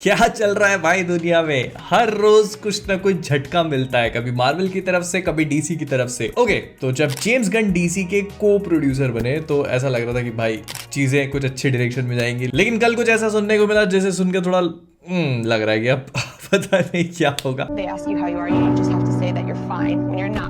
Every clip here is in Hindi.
क्या चल रहा है भाई दुनिया में। हर रोज कुछ ना कुछ झटका मिलता है, कभी मार्वल की तरफ से कभी डीसी की तरफ से। ओके, तो जब जेम्स गन डीसी के को प्रोड्यूसर बने तो ऐसा लग रहा था कि भाई चीजें कुछ अच्छे डायरेक्शन में जाएंगी, लेकिन कल कुछ ऐसा सुनने को मिला जैसे सुनकर थोड़ा लग रहा है कि अब पता नहीं क्या होगा।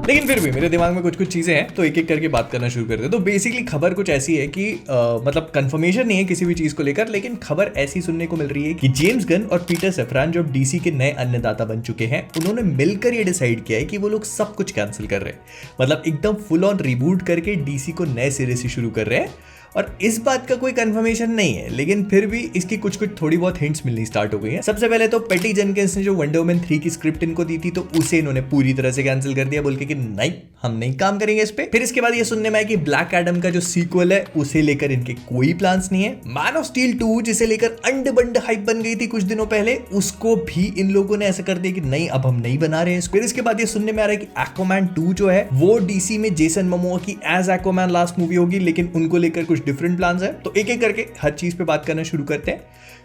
लेकिन फिर भी मेरे दिमाग में कुछ कुछ चीजें हैं तो एक एक करके बात करना शुरू करते हैं। तो बेसिकली खबर कुछ ऐसी है कि मतलब कंफर्मेशन नहीं है किसी भी चीज को लेकर, लेकिन खबर ऐसी सुनने को मिल रही है कि जेम्स गन और पीटर सैफरान जो डीसी के नए अन्नदाता बन चुके हैं, उन्होंने मिलकर ये डिसाइड किया है कि वो लोग सब कुछ कैंसिल कर रहे हैं। मतलब एकदम फुल ऑन रिबूट करके डीसी को नए सिरे से शुरू कर रहे हैं। और इस बात का कोई कंफर्मेशन नहीं है, लेकिन फिर भी इसकी कुछ कुछ थोड़ी बहुत हिंट्स मिलनी स्टार्ट हो गई है। सबसे पहले तो पैटी जेनकिंस ने जो वंडर वुमन 3 की स्क्रिप्ट इनको दी थी, तो उसे इन्होंने पूरी तरह से कैंसिल कर दिया, बोल के कि नहीं, हम नहीं काम करेंगे इस पे। फिर इसके बाद ये सुनने में आया कि ब्लैक एडम का जो सीक्वल है उसे लेकर इनके कोई प्लान्स नहीं है। मैन ऑफ स्टील 2 जिसे लेकर अंड बंड हाइप बन गई थी कुछ दिनों पहले, उसको भी इन लोगों ने ऐसा कर दिया कि नहीं, अब हम नहीं बना रहे हैं। फिर इसके बाद ये सुनने में आ रहा है कि एक्वामैन 2 जो है वो डीसी में जेसन मोमोआ की एज एक्वामैन लास्ट मूवी होगी, लेकिन उनको लेकर कुछ डिफरेंट प्लान्स है। तो एक एक करके हर चीज पे बात करना शुरू करते हैं।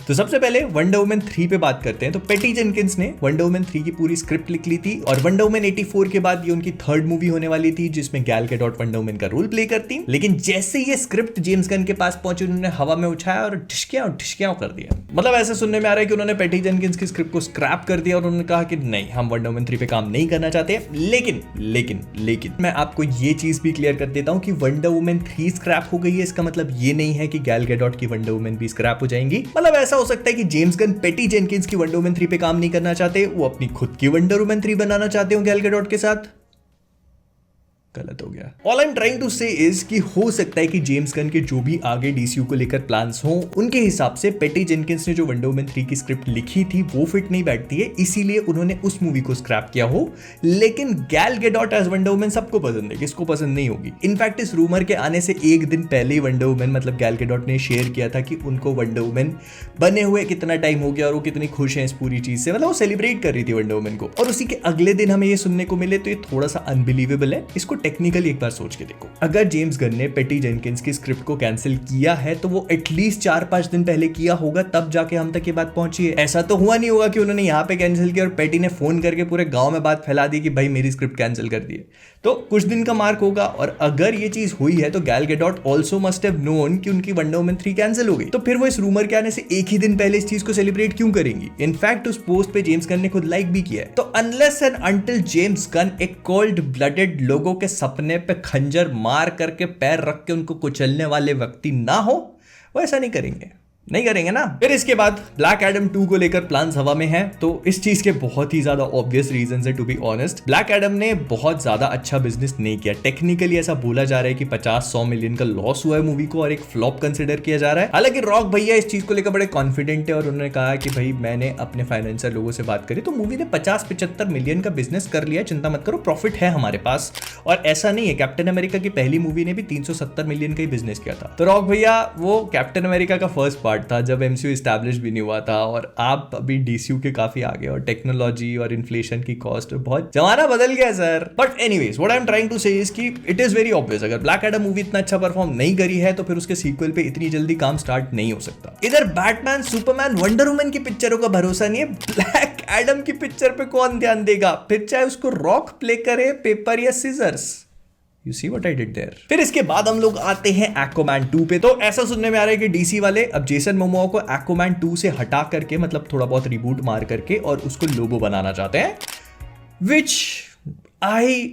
तो सबसे पहले वंडर वुमन 3 पे बात करते हैं। तो पैटी जेनकिंस ने वंडर वुमन 3 की पूरी स्क्रिप्ट लिख ली थी और वंडर वुमन 84 के बाद ये उनकी थर्ड मूवी होने वाली थी जिसमें गैल गैडोट वंडर वुमन का रोल प्ले करती। लेकिन जैसे ये स्क्रिप्ट जेम्स गन के पास पहुंची, उन्होंने हवा में उछाया और ठिशकियां कर दिया। मतलब ऐसा सुनने में आ रहा है कि उन्होंने पैटी जेनकिंस की स्क्रिप्ट को स्क्रैप कर दिया और उन्होंने कहा कि नहीं, हम वंडर वुमन 3 पे काम नहीं करना चाहते। लेकिन मैं आपको ये चीज भी क्लियर कर देता हूं कि वंडर वुमन 3 स्क्रैप हो गई है, इसका मतलब ये नहीं है कि गैल गैडोट की वंडर वुमन भी स्क्रैप हो जाएंगी। मतलब ऐसा हो सकता है कि जेम्स गन पैटी जेनकिंस की वंडर वुमन 3 पे काम नहीं करना चाहते, वो अपनी खुद की वंडर वुमन 3 बनाना चाहते हो गैल गैडोट के साथ। गलत हो गया। All I am trying to say is कि हो सकता है कि जेम्स गन के जो भी आगे डीसीयू को लेकर प्लान्स हों, उनके हिसाब से पैटी जेनकिंस ने जो वंडर वुमन 3 की स्क्रिप्ट लिखी थी वो फिट नहीं बैठती है, इसीलिए उन्होंने उस मूवी को स्क्रैप किया हो। लेकिन Gal Gadot as wonder woman सबको पसंद है, किसको पसंद नहीं होगी। इनफैक्ट इस रूमर के आने से एक दिन पहले ही वंडर वुमन मतलब गैल गैडोट ने शेयर किया था कि उनको वंडर वुमन बने हुए कितना टाइम हो गया और वो कितनी खुश हैं इस पूरी चीज से। मतलब वो सेलिब्रेट कर रही थी वंडर वुमन को, और उसी के अगले दिन हमें ये सुनने को मिले, तो ये थोड़ा सा अनबिलीवेबल है। इसको टेक्निकली एक बार सोच के देखो, अगर जेम्स गन ने पैटी जेनकिंस की स्क्रिप्ट को कैंसिल किया है तो वो एटलीस्ट 4-5 दिन पहले किया होगा, तब जाके हम तक ये बात पहुंची है। ऐसा तो हुआ नहीं होगा कि उन्होंने यहाँ पे कैंसिल किया और पैटी ने फोन करके पूरे गांव में बात फैला दी कि भाई मेरी स्क्रिप्ट कैंसिल कर दी है। तो कुछ दिन का मार्क होगा, और अगर ये चीज हुई है तो Gal Gadot also must have known कि उनकी वंडर वुमन 3 कैंसिल हो गई। तो फिर वो इस रूमर के आने से एक ही दिन पहले इस चीज को सेलिब्रेट क्यों करेंगी। इनफैक्ट उस पोस्ट पे जेम्स गन ने खुद लाइक भी किया है। तो unless and until James Gunn एक कोल्ड ब्लडेड लोगों के सपने पे खंजर मार करके पैर रख के उनको कुचलने वाले व्यक्ति ना हो, वो ऐसा नहीं करेंगे ना। फिर इसके बाद ब्लैक एडम 2 को लेकर प्लान्स हवा में हैं, तो इस चीज के बहुत ही ज्यादा ऑब्वियस रीजंस है। To be honest, Black Adam ने बहुत ज्यादा अच्छा बिजनेस नहीं किया। टेक्निकली ऐसा बोला जा रहा है कि 50-100 मिलियन का लॉस हुआ है मूवी को और एक फ्लॉप कंसिडर किया जा रहा है। हालांकि रॉक भैया इस चीज को लेकर बड़े कॉन्फिडेंट है और उन्होंने कहा कि भाई मैंने अपने फाइनेंशियल लोगों से बात करी तो मूवी ने 50-75 मिलियन का बिजनेस कर लिया, चिंता मत करो, प्रॉफिट है हमारे पास। और ऐसा नहीं है, कैप्टन अमेरिका की पहली मूवी ने भी 370 मिलियन का ही बिजनेस किया था। तो रॉक भैया वो कैप्टन अमेरिका का फर्स्ट पार्ट था जब एमसीयू एस्टैब्लिश भी नहीं हुआ था, और आप अभी डीसीयू के काफी आगे, और टेक्नोलॉजी और इन्फ्लेशन की कॉस्ट, बहुत जमाना बदल गया sir. But anyways, what I am trying to say is कि इट इज वेरी ऑब्वियस, अगर ब्लैक एडम मूवी इतना अच्छा परफॉर्म नहीं करी है तो फिर उसके सीक्वल पे इतनी जल्दी काम स्टार्ट नहीं हो सकता। इधर बैटमैन, सुपरमैन, वंडर वुमन की पिक्चरों का भरोसा नहीं है, ब्लैक एडम की पिक्चर पे कौन ध्यान देगा, फिर चाहे उसको रॉक प्ले करे, पेपर या seizures. You see what I did there? फिर इसके बाद हम लोग आते हैं एक्वामैन 2 पे। तो ऐसा सुनने में आ रहा है कि डीसी वाले अब जेसन मोमोआ को एक्वामैन 2 से हटा करके, मतलब थोड़ा बहुत रिबूट मार करके, और उसको लोबो बनाना चाहते हैं, विच आई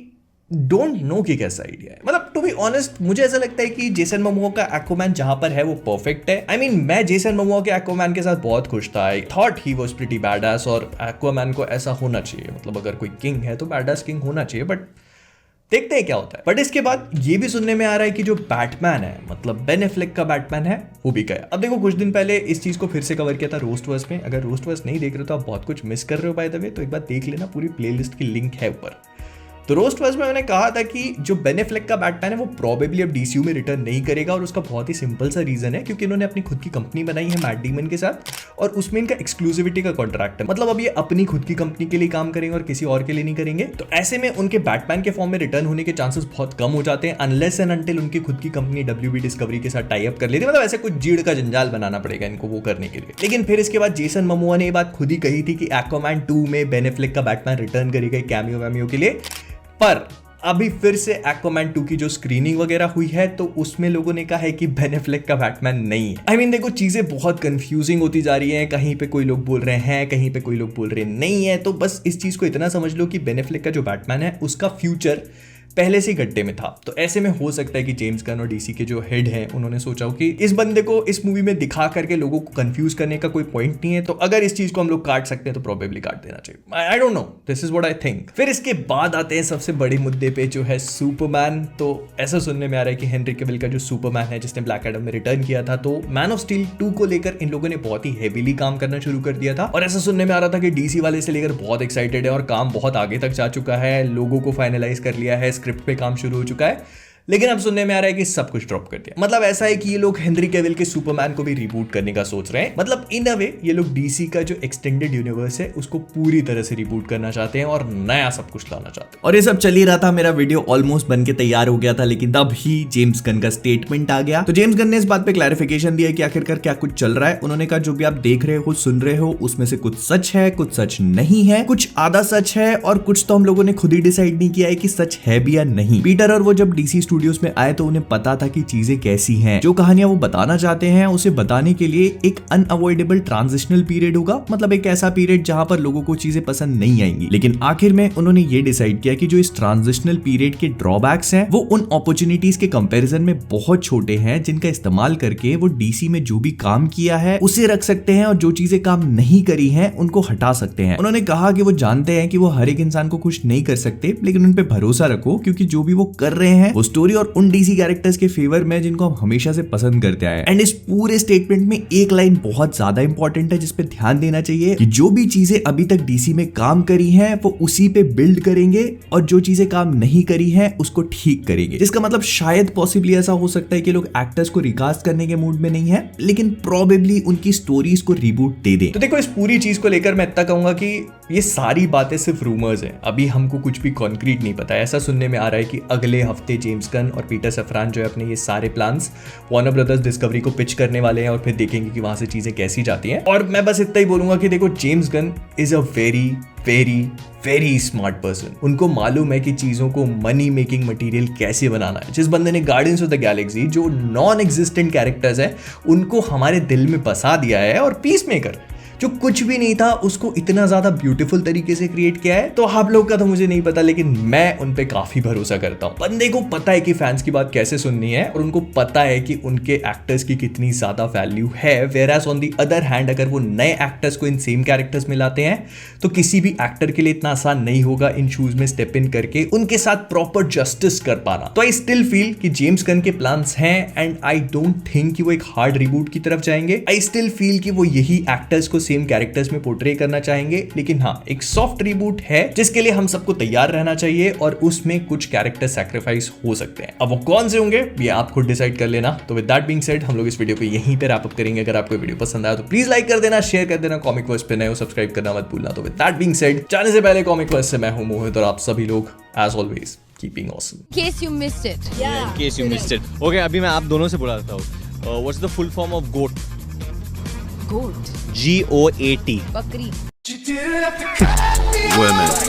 डोंट नो कि कैसा आइडिया है। मतलब टू बी ऑनेस्ट, मुझे ऐसा लगता है कि जेसन मोमोआ का एक्वामैन जहां पर है वो परफेक्ट है। आई मीन मैं जेसन मोमोआ के एक्वामैन के साथ बहुत खुश था। I thought he was pretty badass, और एक्वामैन को ऐसा होना चाहिए, मतलब अगर कोई किंग है तो बैडएस किंग होना चाहिए। बट देखते हैं क्या होता है। बट इसके बाद ये भी सुनने में आ रहा है कि जो बैटमैन है, मतलब बेन एफ्लेक का बैटमैन है, वो भी गया। अब देखो, कुछ दिन पहले इस चीज को फिर से कवर किया था रोस्टवर्स में। अगर रोस्टवर्स नहीं देख रहे हो तो आप बहुत कुछ मिस कर रहे हो बाय द वे, तो एक बार देख लेना, पूरी प्लेलिस्ट की लिंक है ऊपर। तो रोस्ट में मैंने कहा था कि जो बेन एफ्लेक का बैटमैन है वो प्रोबेबली अब डीसीयू में रिटर्न नहीं करेगा, और उसका बहुत ही सिंपल सा रीजन है, क्योंकि इन्होंने अपनी खुद की कंपनी बनाई है मैट डीमन के साथ, और उसमें इनका एक्सक्लूसिविटी का कॉन्ट्रैक्ट है। मतलब अब ये अपनी खुद की कंपनी के लिए काम करेंगे और किसी और के लिए नहीं करेंगे। तो ऐसे में उनके बैटमैन के फॉर्म में रिटर्न होने के चांसेस बहुत कम हो जाते हैं, अनलेस एंड अनटिल उनकी खुद की कंपनी WB डिस्कवरी के साथ टाई अप कर लेती है। मतलब ऐसे कुछ जीड़ का जंजाल बनाना पड़ेगा इनको वो करने के लिए। लेकिन फिर इसके बाद जेसन मोमोआ ने ये बात खुद ही कही थी कि एक्वामैन 2 में बेन एफ्लेक का बैटमैन रिटर्न करेगा कैमियो वैमियो के लिए। पर अभी फिर से एक्वामैन 2 की जो स्क्रीनिंग वगैरह हुई है तो उसमें लोगों ने कहा है कि बेन एफ्लेक का बैटमैन नहीं है। I mean, देखो चीजें बहुत कंफ्यूजिंग होती जा रही हैं, कहीं पे कोई लोग बोल रहे हैं, कहीं पे कोई लोग बोल रहे नहीं है। तो बस इस चीज को इतना समझ लो कि बेन एफ्लेक का जो बैटमैन है उसका फ्यूचर पहले से गड्ढे में था। तो ऐसे में हो सकता है कि जेम्स गन और डीसी के जो हेड हैं उन्होंने सोचा हो कि इस बंदे को इस मूवी में दिखा करके लोगों को कंफ्यूज करने का कोई पॉइंट नहीं है, तो अगर इस चीज को हम लोग काट सकते हैं तो प्रोबेबली काट देना चाहिए। I don't know, this is what I think. फिर इसके बाद आते हैं सबसे बड़े मुद्दे पे, जो है सुपरमैन। तो ऐसा सुनने में आ रहा है कि हेनरी कैविल का जो सुपरमैन है जिसने ब्लैक एडम में रिटर्न किया था, तो मैन ऑफ स्टील 2 को लेकर इन लोगों ने बहुत ही हेवीली काम करना शुरू कर दिया था। और ऐसा सुनने में आ रहा था कि डीसी वाले से लेकर बहुत एक्साइटेड है और काम बहुत आगे तक जा चुका है, लोगों को फाइनलाइज कर लिया है, स्क्रिप्ट पे काम शुरू हो चुका है। लेकिन अब सुनने में आ रहा है कि सब कुछ ड्रॉप कर दिया। मतलब ऐसा है कि ये लोग हेनरी कैविल के सुपरमैन को भी रिबूट करने का सोच रहे हैं। मतलब इन अ वे ये लोग डीसी का जो एक्सटेंडेड यूनिवर्स है उसको पूरी तरह से रिबूट करना चाहते हैं और नया सब कुछ लाना चाहते हैं। और ये सब चल ही रहा था, मेरा वीडियो ऑलमोस्ट बन के तैयार हो गया था, लेकिन तब ही जेम्स गन का स्टेटमेंट आ गया। तो जेम्स गन ने इस बात पे क्लैरिफिकेशन दिया कि आखिरकार क्या कुछ चल रहा है। उन्होंने कहा जो भी आप देख रहे हो सुन रहे हो उसमें से कुछ सच है, कुछ सच नहीं है, कुछ आधा सच है और कुछ तो हम लोगों ने खुद ही डिसाइड नहीं किया है कि सच है भी या नहीं। पीटर और वो जब डीसी स्टूडियोज में आए तो उन्हें पता था कि चीजें कैसी हैं। जो कहानियां वो बताना चाहते हैं उसे बताने के लिए एक अनअवॉइडेबल ट्रांजिशनल पीरियड होगा, मतलब एक ऐसा पीरियड जहां पर लोगों को चीजें पसंद नहीं आएंगी। लेकिन आखिर में उन्होंने ये डिसाइड किया कि जो इस ट्रांजिशनल पीरियड के ड्रॉबैक्स हैं वो उन अपॉर्चुनिटीज के कंपैरिजन में बहुत छोटे हैं, जिनका इस्तेमाल करके वो डीसी में जो भी काम किया है उसे रख सकते हैं और जो चीजें काम नहीं करी हैं उनको हटा सकते हैं। उन्होंने कहा कि वो जानते हैं कि वो हर एक इंसान को खुश नहीं कर सकते, लेकिन उन पे भरोसा रखो क्योंकि जो भी वो कर रहे हैं वो स्टोरी और उन डीसी कैरेक्टर्स के फेवर में जिनको हम हमेशा से पसंद करते आए। एंड इस पूरे स्टेटमेंट में एक लाइन बहुत ज्यादा इंपॉर्टेंट है जिस पे ध्यान देना चाहिए कि जो भी चीजें अभी तक डीसी में काम करी हैं वो उसी पे बिल्ड करेंगे और जो चीजें काम नहीं करी हैं उसको ठीक करेंगे। जिसका मतलब शायद पॉसिबली ऐसा हो सकता है कि लोग एक्टर्स को रिकास्ट करने के मूड में नहीं है, लेकिन प्रोबेबली उनकी स्टोरीज को रिबूट दे दे। तो देखो इस पूरी चीज को लेकर मैं इतना कहूंगा कि ये सारी बातें सिर्फ रूमर्स हैं, अभी हमको कुछ भी कॉन्क्रीट नहीं पता है। ऐसा सुनने में आ रहा है कि अगले हफ्ते जेम्स गन और पीटर सफ्रान जो है अपने ये सारे प्लान्स वार्नर ब्रदर्स डिस्कवरी को पिच करने वाले हैं और फिर देखेंगे कि वहां से चीजें कैसी जाती हैं। और मैं बस इतना ही बोलूंगा कि देखो James Gunn is a very very very smart person. उनको मालूम है कि चीजों को मनी मेकिंग मटेरियल कैसे बनाना है। जिस बंदे ने गार्डियंस ऑफ द गैलेक्सी जो नॉन एग्जिस्टेंट कैरेक्टर्स है उनको हमारे दिल में बसा दिया है, और पीसमेकर जो कुछ भी नहीं था उसको इतना ज्यादा ब्यूटीफुल तरीके से क्रिएट किया है। तो आप लोग का तो मुझे नहीं पता, लेकिन मैं उन पे काफी भरोसा करता हूँ। बंदे को पता है कि फैंस की बात कैसे सुननी है और उनको पता है कि उनके एक्टर्स की कितनी ज्यादा वैल्यू है। Whereas on the other hand अगर वो नए एक्टर्स को इन सेम कैरेक्टर्स में लाते हैं तो किसी भी एक्टर के लिए इतना आसान नहीं होगा इन शूज में स्टेप इन करके उनके साथ प्रॉपर जस्टिस कर पाना। तो आई स्टिल फील कि जेम्स गन के प्लान्स हैं एंड आई डोंट थिंक कि वो एक हार्ड रिबूट की तरफ जाएंगे। आई स्टिल फील कि वो यही एक्टर्स को सेम कैरेक्टर्स में पोर्ट्रे करना चाहेंगे, लेकिन हाँ एक सॉफ्ट रिबूट है जिसके लिए हम सबको तैयार रहना चाहिए और उसमें कुछ कैरेक्टर सैक्रिफाइस हो सकते हैं। अब वो कौन से होंगे ये आप खुद डिसाइड कर लेना। तो विद दैट बीइंग सेड हम लोग इस वीडियो को यहीं पे रैप अप करेंगे। अगर आपको वीडियो पसंद आया तो प्लीज लाइक कर देना, शेयर कर देना, कॉमिक वर्स पे नए हो सब्सक्राइब करना मत भूलना। तो विद दैट बीइंग सेड जाने से पहले कॉमिक वर्स से मैं हूं मोहित और आप सभी लोग as always keeping awesome. case you missed it. In case you missed it. Okay, अभी मैं आप दोनों से बुलाता हूँ. What's the full form of GOAT? Goat. GOAT. Bakri. Women.